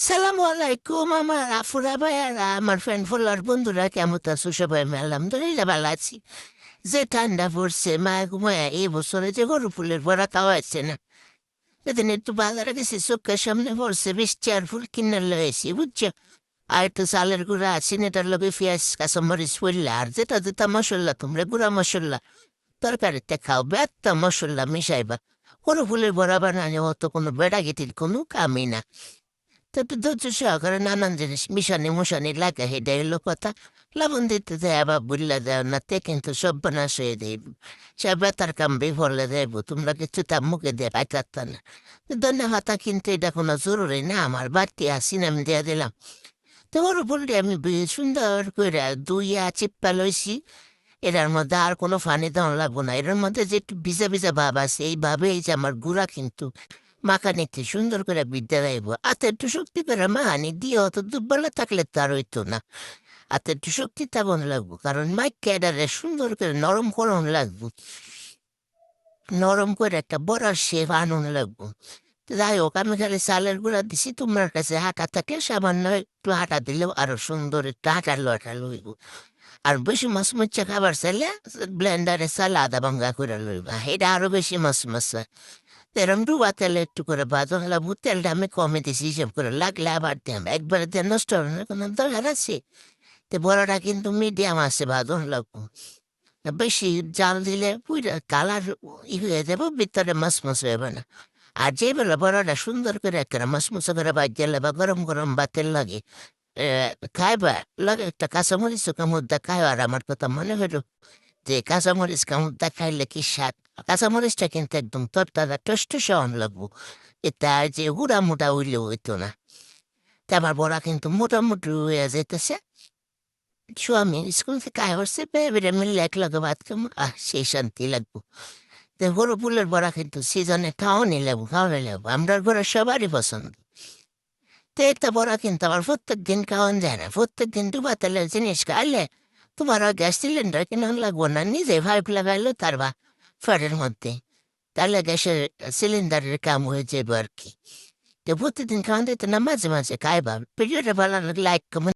সালামু আলাইকুম আমার আফুরা ভাইয়ারা, আমার ফ্রেন্ড ফলোয়ার বন্ধুরা, কেমন আছো সবাই? আমি আলহামদুলিল্লাহ ভালো আছি। যে ঠান্ডা পড়ছে মায়া ঘুমায়া, এই বছরে যে গরু ফুলের ভরা খাওয়াচ্ছে না। এদিন একটু বাজারে গেছি, চোখের সামনে পড়ছে, বেশ চেয়ারফুল কিনে লয়েছি বুঝছো। আর একটু চালের গুঁড়া সিনেটার লগে পেঁয়াজ কাঁচামরিচ পড়লা, আর যেটা যেটা মশলা তোমরা গুঁড়া মশলা তরকারিতে খাও, বেত্তা মশলা মিশাইবা। গরু ফুলের ভরা বানানো অত কোনো বেড়া গেটির কোনো কামই না। তো ধৈর্য সহকারে নানান জিনিস মিশানি মুশানি লাগে, হেডে এলো কথা। লবণ দিতে দেয় আবার বুল্লা দেয় না, তে কিন্তু সব বানাস হয়ে দেব। সে বেতার কাম বিফলে দেব, তোমরা কিছু তার মুখে দিয়ে পাইতার না। ধন্যবাদ, কিন্তু এটা কোনো জরুরি না, আমার বাড়তি আসিনাম দিয়ে দিলাম। তো ওর বললে আমি সুন্দর করে দুইয়া চিপ্পা লইছি। এটার মধ্যে আর কোনো ফানি দেওয়া লাগবো না, এটার মধ্যে যে একটু ভিজা ভিজা ভাব আছে, এই ভাবে এই যে আমার গুড়া কিন্তু মাখা নিতে সুন্দর করে বিদ্যা দেব। আতে একটু শক্তি করে মাহানি দিয়ে অত দুর্বল থাকলে তার হইতো না। আতে একটু শক্তি তেমন লাগবো, কারণ মাইক ক্যাডারে সুন্দর করে নরম করন লাগবো। নরম করে একটা বড় শেপ আনুন লাগবো। তো যাই হোক, আমি খালি চালের গুঁড়া দিছি, তোমার কাছে হাঁটা থাকলে সামান্য একটু হাঁটা দিলেও আরো সুন্দর একটু হাঁটালো হাঁটালো হইব। আর বেশি মাছ মুচ্ছা খাবার চাইলে ব্লেন্ডারে চাল আদা ভাঙ্গা করে লইবা, এটা আরো বেশি মাছ মাছ। এরম ডুবা তেলে একটু করে ভাজা লাগবো, তেলটা আমি কমে দিছি হিসেব করে, লাগলে আবার দিলাম, একবারে দিয়ে নষ্ট হবে না কোনো দরকার আছে। তো বড়টা কিন্তু মিডিয়াম আছে ভাজন লাগবো। বেশি জাল দিলে পুরা কালার হয়ে যাবো, ভিতরে মাছ মাছ হবে না। আর যে বেলা বড়টা সুন্দর করে একটা মাছ মাছ করে বাদ গেলে বা গরম গরম ভাতের লাগে খাইবা, লাগে একটা কাঁচামরিচ কামড়দা খাই। আর আমার কথা মনে হলো যে কাঁচামরিচ কামড়দা খাইলে কি স্বাদ। কাঁচামরিচটা কিন্তু একদম তরতাজা টষ্ট সহন লাগবো, এটা যে হুড়া মোটা উইলেও হইতো না। তা আমার বড়া কিন্তু মোটামুটি হয়ে যেতেছে। স্বামী স্কুল থেকে আয় হচ্ছে, বেবিরা মিললে এক লগে ভাত খাবো, সেই শান্তি লাগবো। তো গরু ফুলের বড়া কিন্তু সিজনে খাওয়ানি লাগবো, খাওয়ানি লাগবো, আমরা ঘরে সবারই পছন্দ। তো একটা বড়া কিন্তু আমার প্রত্যেক দিন খাওয়ান যায় না, প্রত্যেক দিন ডুবা তেলের জিনিস খাইলে তোমার আর গ্যাস সিলিন্ডার কেনা লাগবো না, নিজে ভাইপ লাগাইলো তার বা ফ্যানের মধ্যে, তাহলে গ্যাসের সিলিন্ডারের কাম হয়ে যাবে আর কি। তো প্রতিদিন খাওয়ান দিতে না, মাঝে মাঝে খাইবা, ভিডিওটা ভালো লাগলে লাইক কমেন্ট